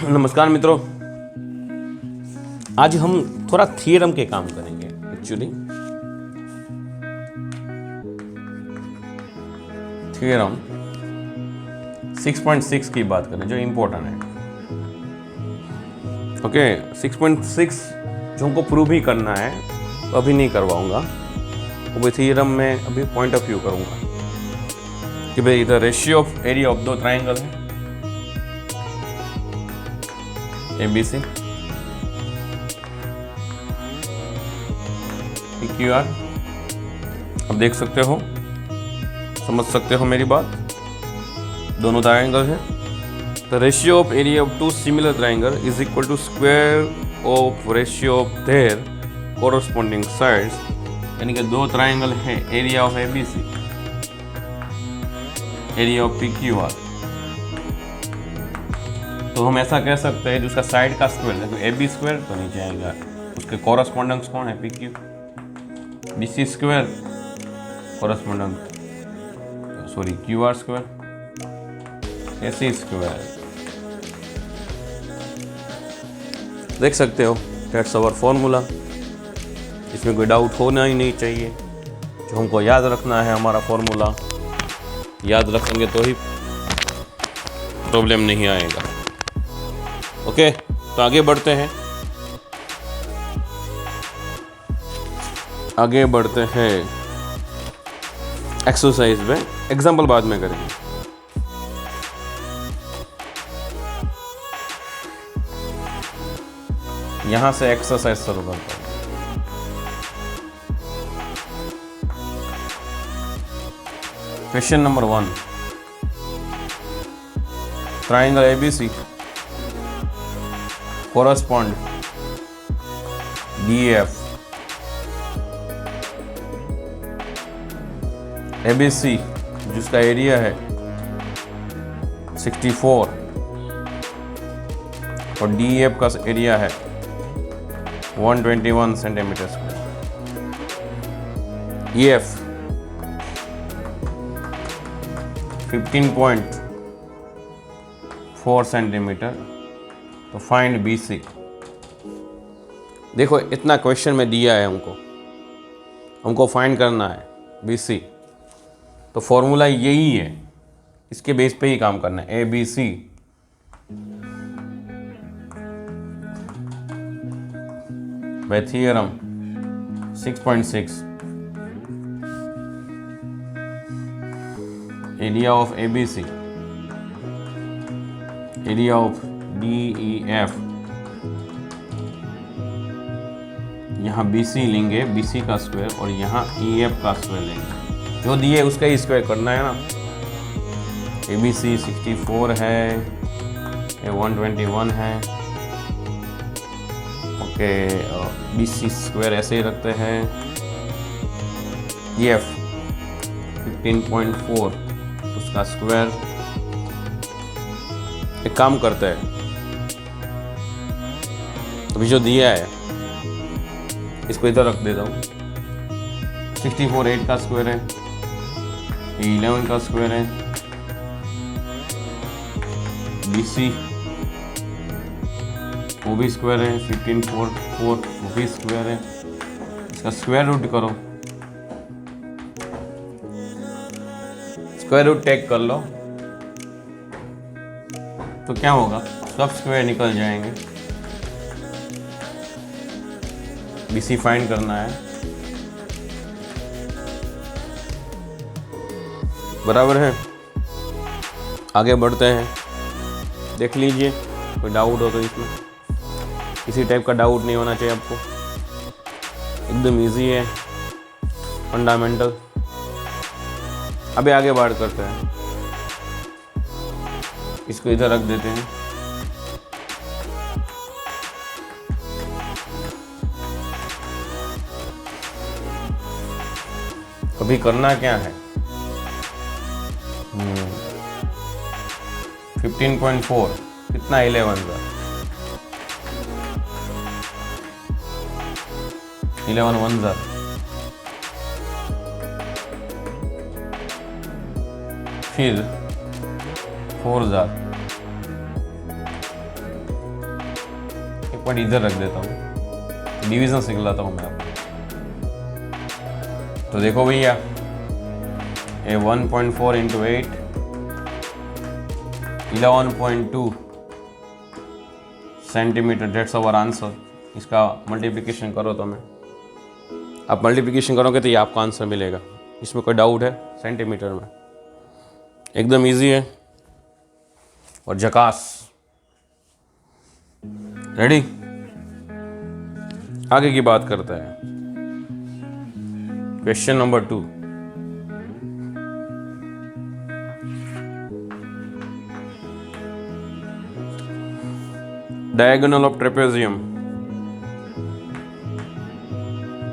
नमस्कार मित्रों, आज हम थोड़ा थियरम के काम करेंगे। एक्चुअली थियरम 6.6 की बात करें जो इम्पोर्टेंट है। ओके, 6.6 जो हमको प्रूव ही करना है तो अभी नहीं करवाऊंगा, वो थियरम में अभी पॉइंट ऑफ व्यू करूंगा कि भाई इधर रेशियो ऑफ एरिया ऑफ दो ट्राइंगल है ABC PQR। अब देख सकते हो, समझ सकते हो मेरी बात। दोनों ट्राइंगल है, the ratio of area of two similar triangle is equal to square of ratio of their corresponding sides. यानी कि दो ट्राइंगल है, area of ABC, area of PQR। तो हम ऐसा कह सकते हैं जिसका साइड का स्क्वायर देखो AB स्क्वायर तो नीचे आएगा, उसके कोरस्पॉन्डेंस कौन है PQ, BC square correspondence sorry QR square, AC square. देख सकते हो, दैट्स आवर फॉर्मूला। इसमें कोई डाउट होना ही नहीं चाहिए। जो हमको याद रखना है हमारा फॉर्मूला याद रखेंगे तो ही प्रॉब्लम नहीं आएगा। ओके, तो आगे बढ़ते हैं। एक्सरसाइज में, एग्जाम्पल बाद में करेंगे। यहां से एक्सरसाइज शुरू करता हूं। Question number 1, triangle ABC correspond DF ABC जिसका एरिया है 64 और DF का एरिया है 121 सेंटीमीटर स्क्वायर। EF 15.4 centimetre. तो फाइंड BC। देखो, इतना क्वेश्चन में दिया है, हमको फाइंड करना है BC। तो फॉर्मूला यही है, इसके बेस पे ही काम करना है। ABC by theorem 6.6 area of ABC, area of DEF। यहाँ BC लेंगे, BC का स्क्वायर, और यहाँ EF का स्क्वायर लेंगे। जो दिए उसका ही स्क्वायर करना है ना। ABC 64 है, ये 121 है। ओके, BC स्क्वायर ऐसे ही रखते हैं। EF 15.4 उसका स्क्वायर। एक काम करते हैं, अभी जो दिया है इसको इधर रख देता हूँ। 64 8 का स्क्वायर है, 11 का स्क्वायर है। BC वो भी स्क्वायर है, 15.4 वो भी स्क्वायर है। इसका स्क्वायर रूट करो, स्क्वायर रूट टेक कर लो तो क्या होगा, सब स्क्वायर निकल जाएंगे। BC फाइंड करना है, बराबर है। आगे बढ़ते हैं, देख लीजिए कोई डाउट हो तो इसमें। किसी टाइप का डाउट नहीं होना चाहिए आपको, एकदम इजी है, फंडामेंटल। अभी आगे बात करते हैं, इसको इधर रख देते हैं। अभी करना क्या है, 15.4 कितना, 11 1 फिर 4,000 एक पॉइंट इधर रख देता हूँ, डिवीजन से निकलाता हूँ मैं आपको। तो देखो भैया, ये 1.4 into 8 11.2 centimetre, that's our answer. इसका मल्टीप्लिकेशन करो तो मैं, आप मल्टीप्लिकेशन करोगे तो ये आपका आंसर मिलेगा, इसमें कोई डाउट है? सेंटीमीटर में एकदम इजी है और झकास। रेडी, आगे की बात करते हैं। Question number 2, diagonal of trapezium,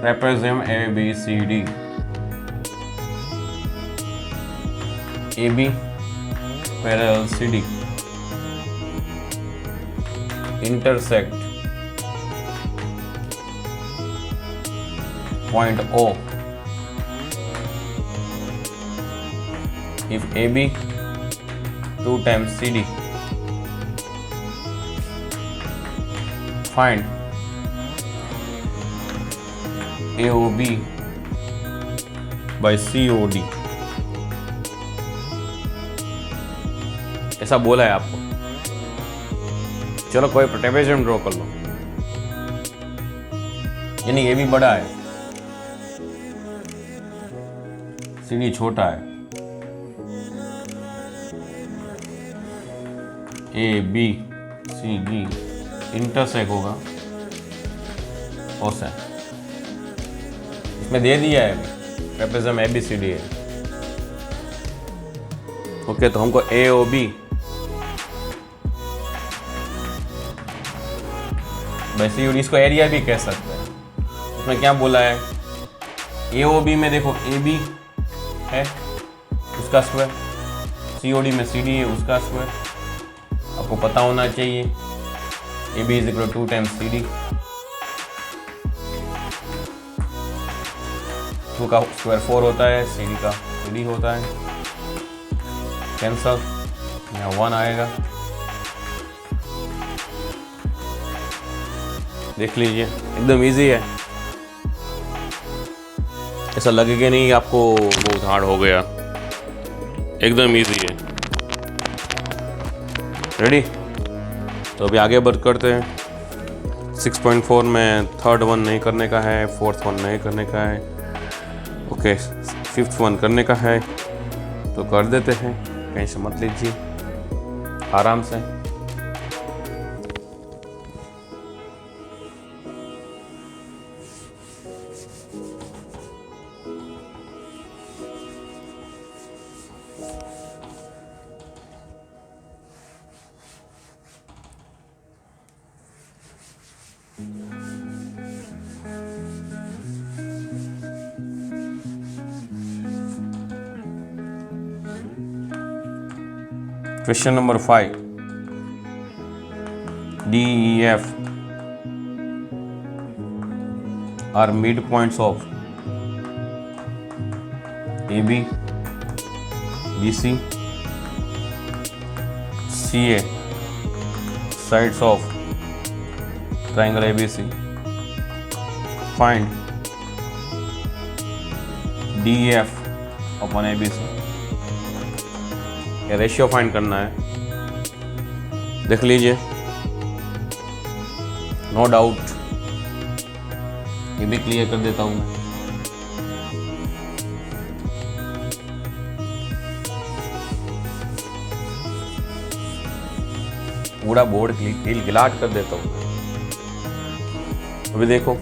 trapezium ABCD, AB parallel CD intersect point O if AB 2 times CD. Find AOB by COD. ऐसा बोला है आपको। चलो कोई ट्रेपेजियम ड्रॉ कर लो, यानी ये भी बड़ा है, CD छोटा है, ABCD इंटरसेक्ट होगा ओसे। इसमें दे दिया है अभी ट्रेपेजियम ABCD है। ओके, तो हमको AOB वैसे ही इसको एरिया भी कह सकते हैं। उसमें क्या बोला है, AOB में देखो AB है उसका स्क्वायर, COD में CD है उसका स्क्वायर। आपको पता होना चाहिए AB is equal 2 times CD, 2 का स्क्वायर 4 होता है, CD का CD होता है, कैंसल, यहाँ 1 आएगा। देख लीजिए एकदम इजी है, ऐसा लगेगा नहीं आपको बहुत हार्ड हो गया, एकदम इजी है। रेडी, तो अभी आगे बढ़ करते हैं। 6.4 में थर्ड वन नहीं करने का है, फोर्थ वन नहीं करने का है, ओके, फिफ्थ वन करने का है, तो कर देते हैं, टेंशन मत लीजिए, आराम से। Question number 5. D, E, F are midpoints of AB, BC, CA, sides of triangle ABC. Find DEF upon ABC. ये रेशियो फाइंड करना है, देख लीजिए, नो डाउट। ये भी क्लियर कर देता हूं मैं। पूरा बोर्ड गिलाट कर देता हूं। अभी देखो,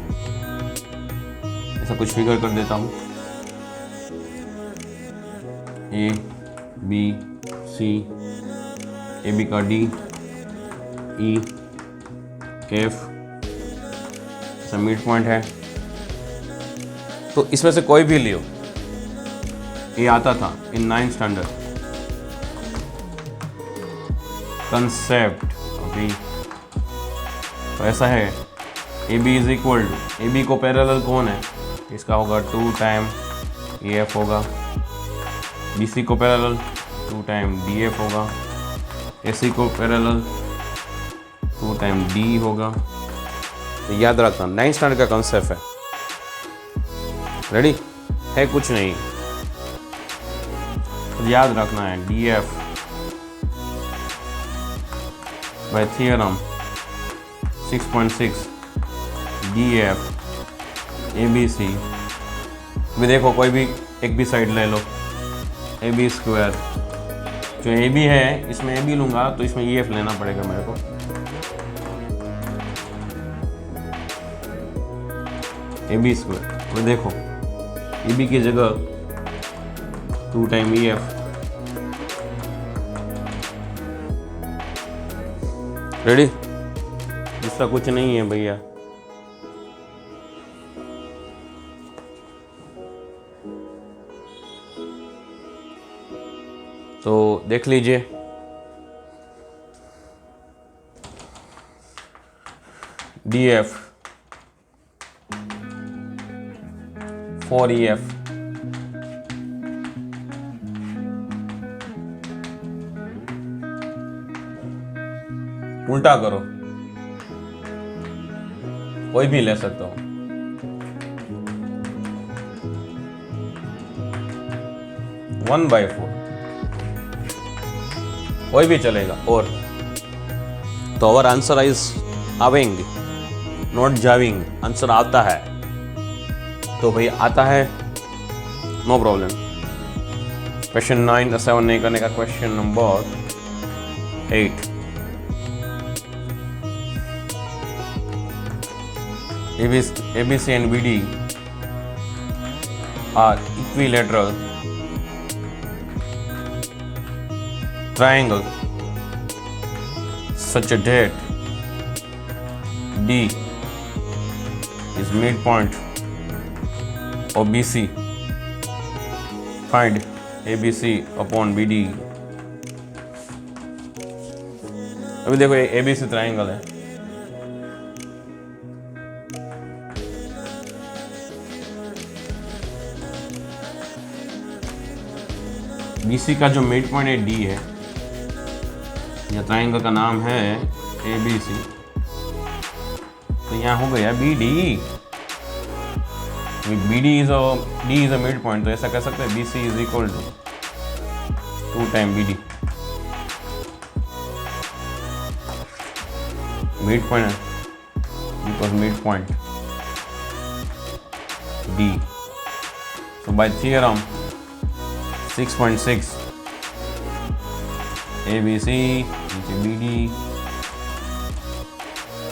ऐसा कुछ फिगर कर देता हूं, A, B, C, AB का D, E, F, ऐसा मिड पॉइंट है। तो इसमें से कोई भी लियो, ये आता था इन 9th स्टैंडर्ड कंसेप्ट। अभी तो ऐसा है, AB is equal to, AB को पैरेलल कौन है, इसका होगा 2 टाइम EF होगा, BC को पैरेलल 2 टाइम DF होगा, AC को पैरेलल 2 टाइम D होगा, तो याद रखना 9th स्टैंडर्ड का कॉन्सेप्ट है। रेडी है, कुछ नहीं, तो याद रखना है DF by theorem 6.6 DF ABC। भी देखो कोई भी एक भी साइड ले लो, AB स्क्वायर, जो AB है इसमें AB लूंगा तो इसमें EF लेना पड़ेगा मेरे को। AB स्क्वायर, तो देखो AB की जगह 2 टाइम EF, रेडी, इसका कुछ नहीं है भैया। तो देख लीजिए, DF 4EF उल्टा करो, कोई भी ले सकता हूं, 1/4 कोई भी चलेगा। और तो अवर आंसर इज आवेंग, नॉट जाविंग, आंसर आता है तो भाई आता है, नो प्रॉब्लम। क्वेश्चन 9 7 नहीं करने का, question number 8। ABC and BD are equilateral triangle such that D is midpoint of BC. Find ABC upon BD. अभी देखो ये ABC ट्राइंगल है, BC का जो मिड पॉइंट है D है, या ट्राइंगल का नाम है ABC, तो यहाँ हो गया BD। BD is D is a mid point, तो ऐसा कह सकते हैं BC is equal to 2 time BD। Mid point है because mid point D, so by theorem 6.6 ABC नीचे BD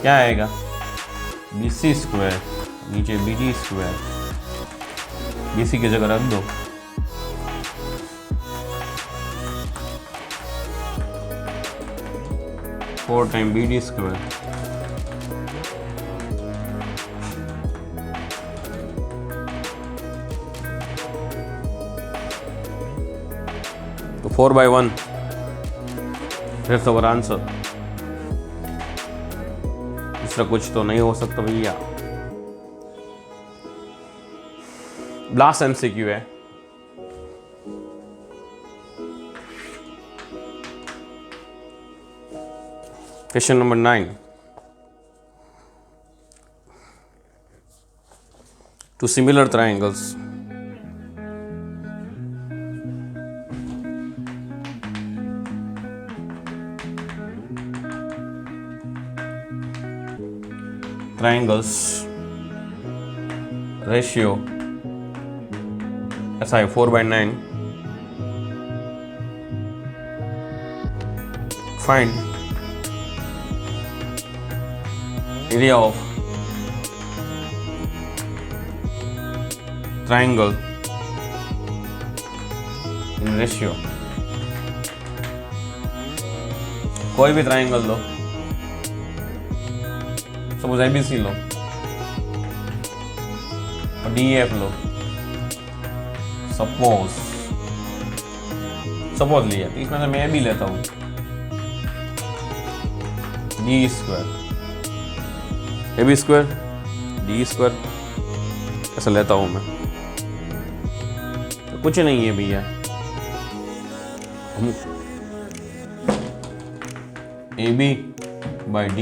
क्या आएगा, BC स्क्वायर नीचे BD स्क्वायर, BC की जगह रख दो, फोर टाइम BD स्क्वायर, तो 4/1 That's our answer। इसका कुछ तो नहीं हो सकता भैया। लास्ट MCQ है, question number 9। Two similar triangles ratio SI 4/9, find area of triangle in ratio। कोई भी ट्राइंगल लो, सपोज ABC लो और DEF लो, सपोज लिया, तो इसमें से मैं भी लेता हूँ D square AB square D square, ऐसा लेता हूँ मैं, तो कुछ नहीं है भैया। हम AB by D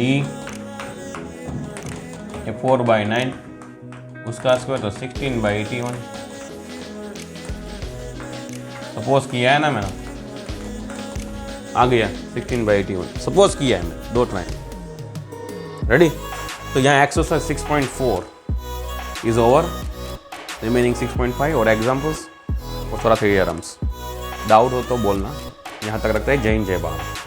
ये 4/9, उसका स्क्वायर तो 16/81। सपोज किया है ना मैंने, आ गया 16/81, सपोज किया है मैंने, दो ट्राइंगल। रेडी? तो यहाँ एक्सरसाइज 6.4 इज ओवर, रिमेनिंग 6.5 और एग्जाम्पल्स और थोड़ा थ्योरम्स। डाउट हो तो बोलना। यहाँ तक रखते हैं। जय हिंद, जय भारत।